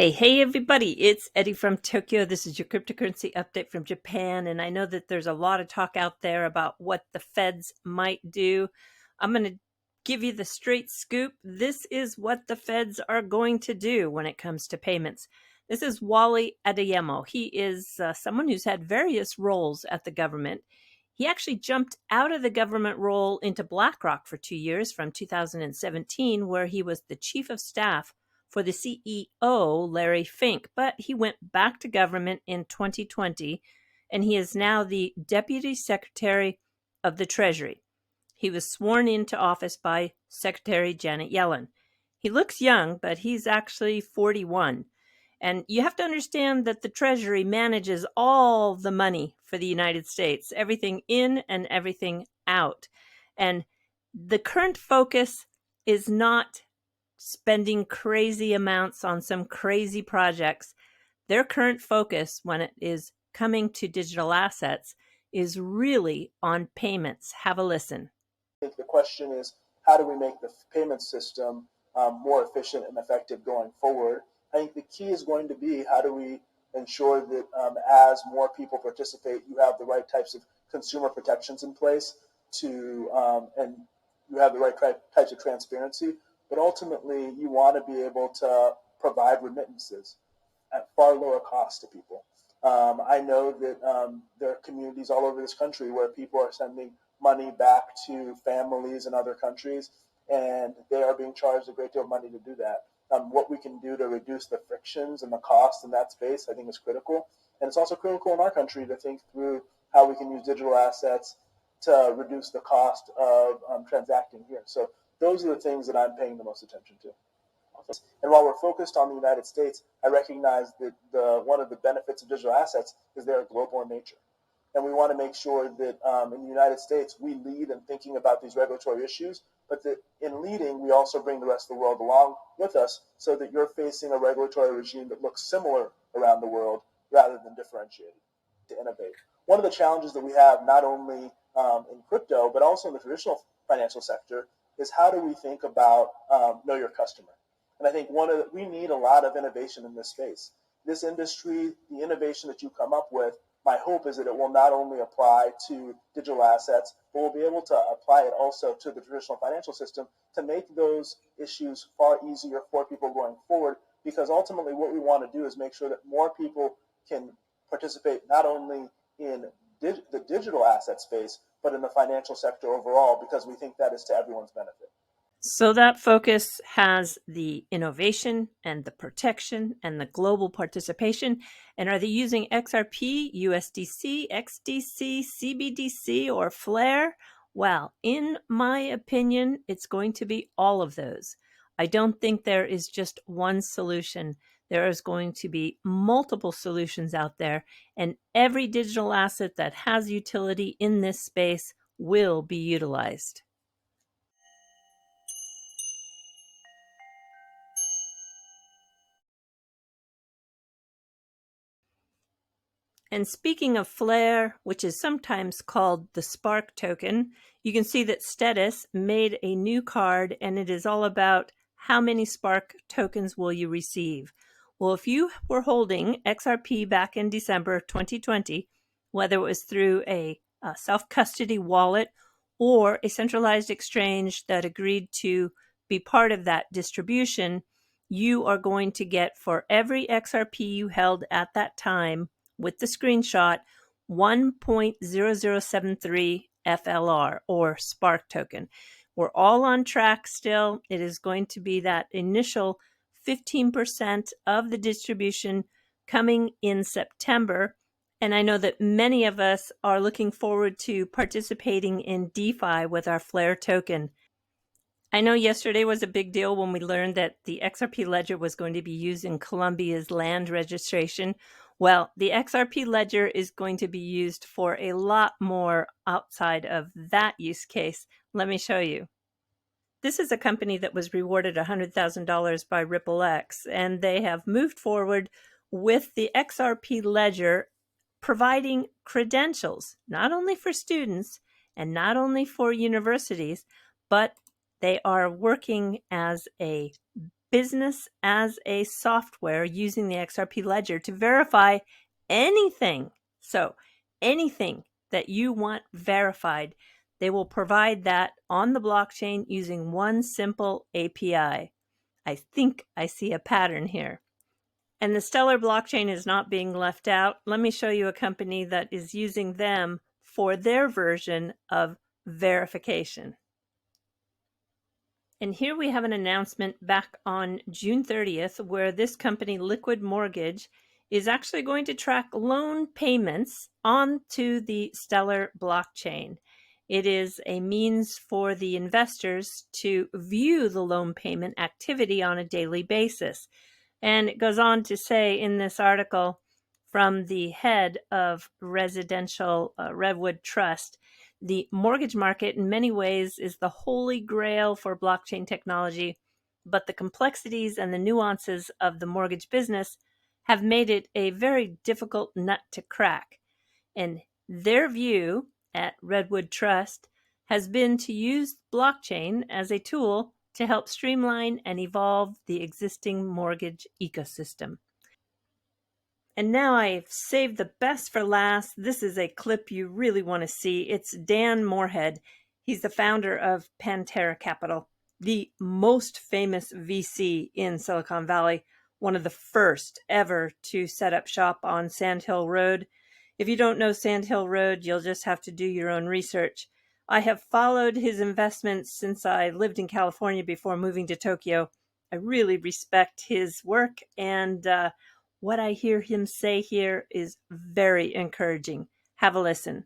Hey everybody, it's Eddie from Tokyo. This is your cryptocurrency update from Japan. And I know that there's a lot of talk out there about what the feds might do. I'm going to give you the straight scoop. This is what the feds are going to do when it comes to payments. This is Wally Adeyemo. He is someone who's had various roles at the government. He actually jumped out of the government role into BlackRock for 2 years from 2017, where he was the chief of staff for the CEO, Larry Fink, but he went back to government in 2020, and he is now the Deputy Secretary of the Treasury. He was sworn into office by Secretary Janet Yellen. He looks young, but he's actually 41. And you have to understand that the Treasury manages all the money for the United States, everything in and everything out. And the current focus is not spending crazy amounts on some crazy projects. Their current focus when it is coming to digital assets is really on payments. Have a listen. I think the question is, how do we make the payment system more efficient and effective going forward? I think the key is going to be, how do we ensure that as more people participate, you have the right types of consumer protections in place and you have the right types of transparency. But ultimately, you want to be able to provide remittances at far lower cost to people. I know that there are communities all over this country where people are sending money back to families in other countries, and they are being charged a great deal of money to do that. What we can do to reduce the frictions and the costs in that space, I think, is critical. And it's also critical in our country to think through how we can use digital assets to reduce the cost of transacting here. So those are the things that I'm paying the most attention to. And while we're focused on the United States, I recognize that one of the benefits of digital assets is they're global in nature. And we want to make sure that in the United States, we lead in thinking about these regulatory issues, but that in leading, we also bring the rest of the world along with us so that you're facing a regulatory regime that looks similar around the world rather than differentiated to innovate. One of the challenges that we have, not only in crypto, but also in the traditional financial sector, is how do we think about know your customer? And I think we need a lot of innovation in this space. This industry, the innovation that you come up with, my hope is that it will not only apply to digital assets, but we'll be able to apply it also to the traditional financial system to make those issues far easier for people going forward, because ultimately what we want to do is make sure that more people can participate not only in the digital asset space, but in the financial sector overall, because we think that is to everyone's benefit. So that focus has the innovation and the protection and the global participation. And are they using XRP, USDC, XDC, CBDC, or Flare? Well, in my opinion, it's going to be all of those. I don't think there is just one solution. There is going to be multiple solutions out there, and every digital asset that has utility in this space will be utilized. And speaking of Flare, which is sometimes called the Spark token, you can see that Status made a new card, and it is all about how many Spark tokens will you receive. Well, if you were holding XRP back in December 2020, whether it was through a self-custody wallet or a centralized exchange that agreed to be part of that distribution, you are going to get, for every XRP you held at that time, with the screenshot, 1.0073 FLR, or Spark token. We're all on track still. It is going to be that initial 15% of the distribution coming in September. And I know that many of us are looking forward to participating in DeFi with our Flare token. I know yesterday was a big deal when we learned that the XRP ledger was going to be used in Colombia's land registration. Well, the XRP ledger is going to be used for a lot more outside of that use case. Let me show you. This is a company that was rewarded $100,000 by RippleX, and they have moved forward with the XRP ledger, providing credentials, not only for students and not only for universities, but they are working as a business as a software using the XRP ledger to verify anything. So anything that you want verified, they will provide that on the blockchain using one simple API. I think I see a pattern here. And the Stellar blockchain is not being left out. Let me show you a company that is using them for their version of verification. And here we have an announcement back on June 30th where this company, Liquid Mortgage, is actually going to track loan payments onto the Stellar blockchain. It is a means for the investors to view the loan payment activity on a daily basis. And it goes on to say in this article from the head of Residential Redwood Trust, the mortgage market in many ways is the holy grail for blockchain technology, but the complexities and the nuances of the mortgage business have made it a very difficult nut to crack. And their view at Redwood Trust has been to use blockchain as a tool to help streamline and evolve the existing mortgage ecosystem. And now I've saved the best for last. This is a clip you really want to see. It's Dan Moorhead. He's the founder of Pantera Capital, the most famous VC in Silicon Valley, one of the first ever to set up shop on Sand Hill Road. If you don't know Sand Hill Road, you'll just have to do your own research. I have followed his investments since I lived in California before moving to Tokyo. I really respect his work, and what I hear him say here is very encouraging. Have a listen.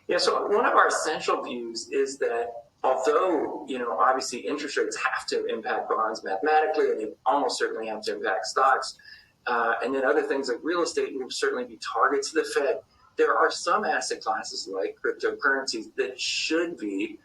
Yeah, so one of our essential views is that although, obviously interest rates have to impact bonds mathematically, and they almost certainly have to impact stocks, and then other things like real estate will certainly be targets of the Fed, there are some asset classes like cryptocurrencies that should be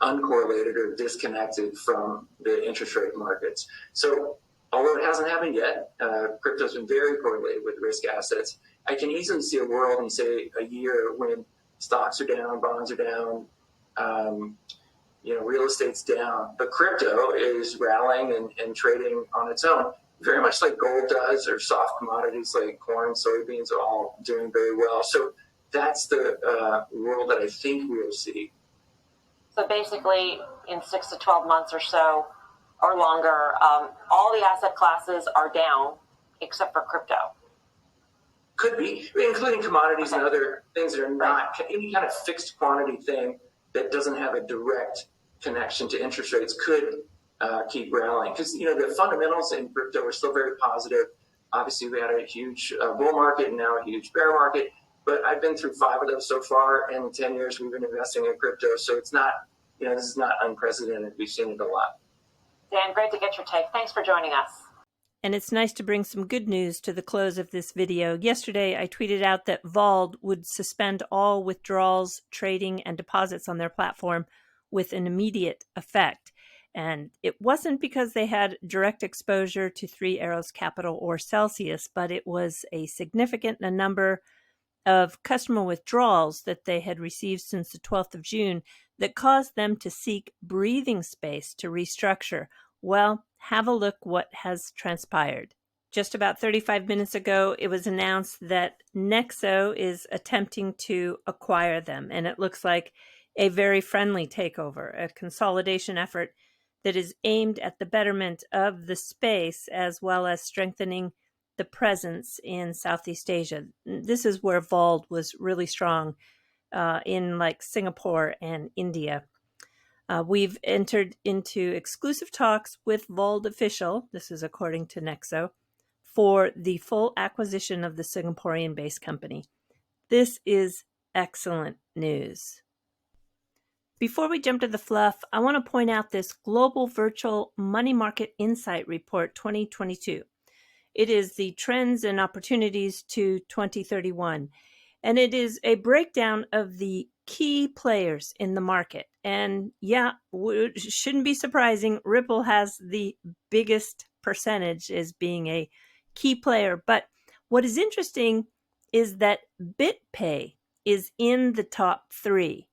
uncorrelated or disconnected from the interest rate markets. So although it hasn't happened yet, crypto's been very correlated with risk assets. I can easily see a world in, say, a year when stocks are down, bonds are down, real estate's down, but crypto is rallying and trading on its own, very much like gold does, or soft commodities like corn, soybeans are all doing very well. So that's the world that I think we'll see. So basically, in 6 to 12 months or so, or longer, all the asset classes are down except for crypto. Could be, including commodities and other things that are not any kind of fixed quantity thing that doesn't have a direct connection to interest rates could keep rallying. Because, the fundamentals in crypto are still very positive. Obviously, we had a huge bull market and now a huge bear market. But I've been through 5 of those so far, and in 10 years we've been investing in crypto. So it's not, this is not unprecedented. We've seen it a lot. Dan, great to get your take. Thanks for joining us. And it's nice to bring some good news to the close of this video. Yesterday, I tweeted out that Vauld would suspend all withdrawals, trading, and deposits on their platform with an immediate effect. And it wasn't because they had direct exposure to Three Arrows Capital or Celsius, but it was a significant number of customer withdrawals that they had received since the 12th of June that caused them to seek breathing space to restructure. Well, have a look what has transpired. Just about 35 minutes ago, it was announced that Linqto is attempting to acquire them, and it looks like a very friendly takeover, a consolidation effort that is aimed at the betterment of the space as well as strengthening the presence in Southeast Asia. This is where Vauld was really strong in like Singapore and India. We've entered into exclusive talks with Vauld Official, this is according to Linqto, for the full acquisition of the Singaporean-based company. This is excellent news. Before we jump to the fluff, I want to point out this Global Virtual Money Market Insight Report 2022. It is the trends and opportunities to 2031. And it is a breakdown of the key players in the market. And yeah, it shouldn't be surprising. Ripple has the biggest percentage as being a key player. But what is interesting is that BitPay is in the top 3.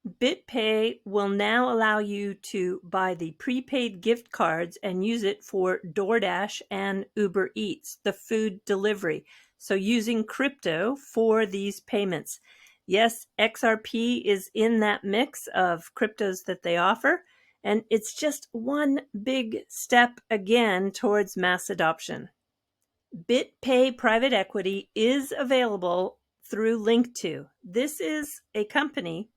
BitPay will now allow you to buy the prepaid gift cards and use it for Doordash and Uber Eats, the food delivery. So using crypto for these payments. Yes, XRP is in that mix of cryptos that they offer, and it's just one big step again towards mass adoption. BitPay private equity is available through Linqto. This is a company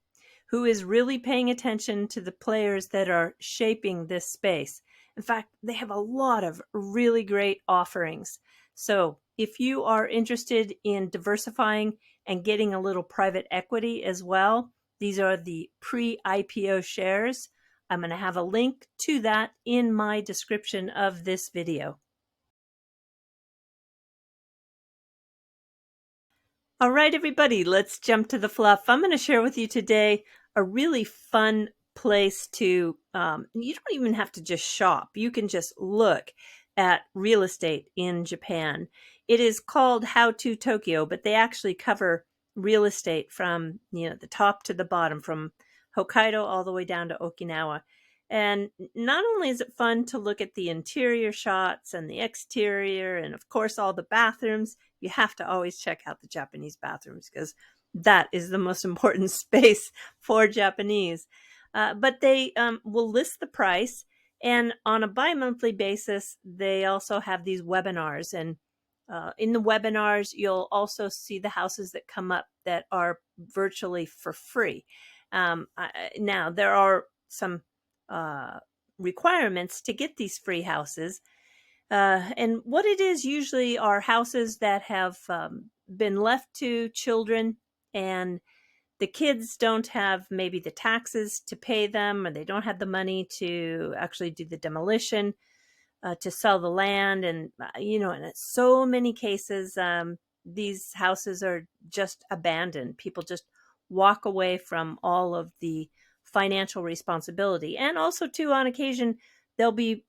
who is really paying attention to the players that are shaping this space. In fact, they have a lot of really great offerings. So if you are interested in diversifying and getting a little private equity as well, these are the pre-IPO shares. I'm going to have a link to that in my description of this video. All right, everybody, let's jump to the fluff. I'm going to share with you today a really fun place to, you don't even have to just shop. You can just look at real estate in Japan. It is called How to Tokyo, but they actually cover real estate from, the top to the bottom, from Hokkaido all the way down to Okinawa. And not only is it fun to look at the interior shots and the exterior, and of course, all the bathrooms, you have to always check out the Japanese bathrooms because that is the most important space for Japanese. But they will list the price, and on a bi-monthly basis, they also have these webinars. And in the webinars, you'll also see the houses that come up that are virtually for free. Now, there are some requirements to get these free houses. And what it is usually are houses that have been left to children, and the kids don't have maybe the taxes to pay them, or they don't have the money to actually do the demolition, to sell the land. And, in so many cases, these houses are just abandoned. People just walk away from all of the financial responsibility. And also, too, on occasion, there'll be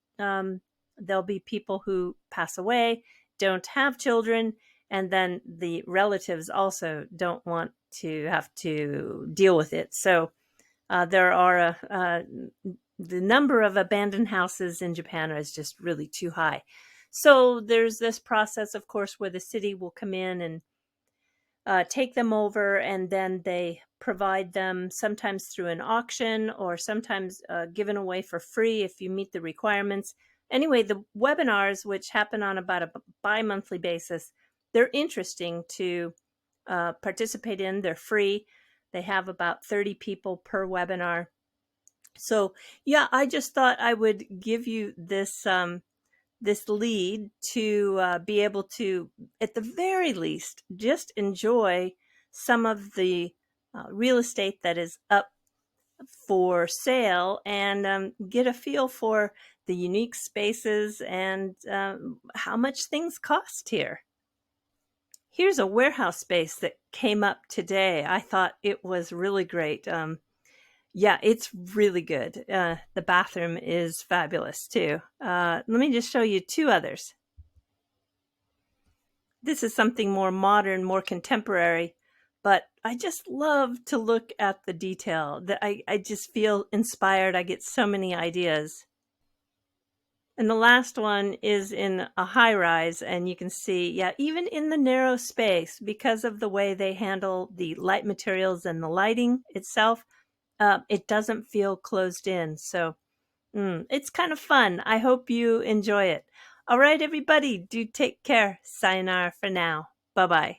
people who pass away, don't have children, and then the relatives also don't want to have to deal with it. So there are the number of abandoned houses in Japan is just really too high. So there's this process, of course, where the city will come in and take them over, and then they provide them sometimes through an auction, or sometimes given away for free if you meet the requirements. Anyway, the webinars, which happen on about a bi-monthly basis, they're interesting to participate in. They're free. They have about 30 people per webinar. So yeah, I just thought I would give you this this lead to be able to, at the very least, just enjoy some of the real estate that is up for sale, and get a feel for the unique spaces and how much things cost here. Here's a warehouse space that came up today. I thought it was really great. Yeah, it's really good. The bathroom is fabulous too. Let me just show you two others. This is something more modern, more contemporary, but I just love to look at the detail. That I just feel inspired. I get so many ideas. And the last one is in a high rise, and you can see, yeah, even in the narrow space, because of the way they handle the light materials and the lighting itself, it doesn't feel closed in. So it's kind of fun. I hope you enjoy it. All right, everybody, do take care. Sayonara for now. Bye-bye.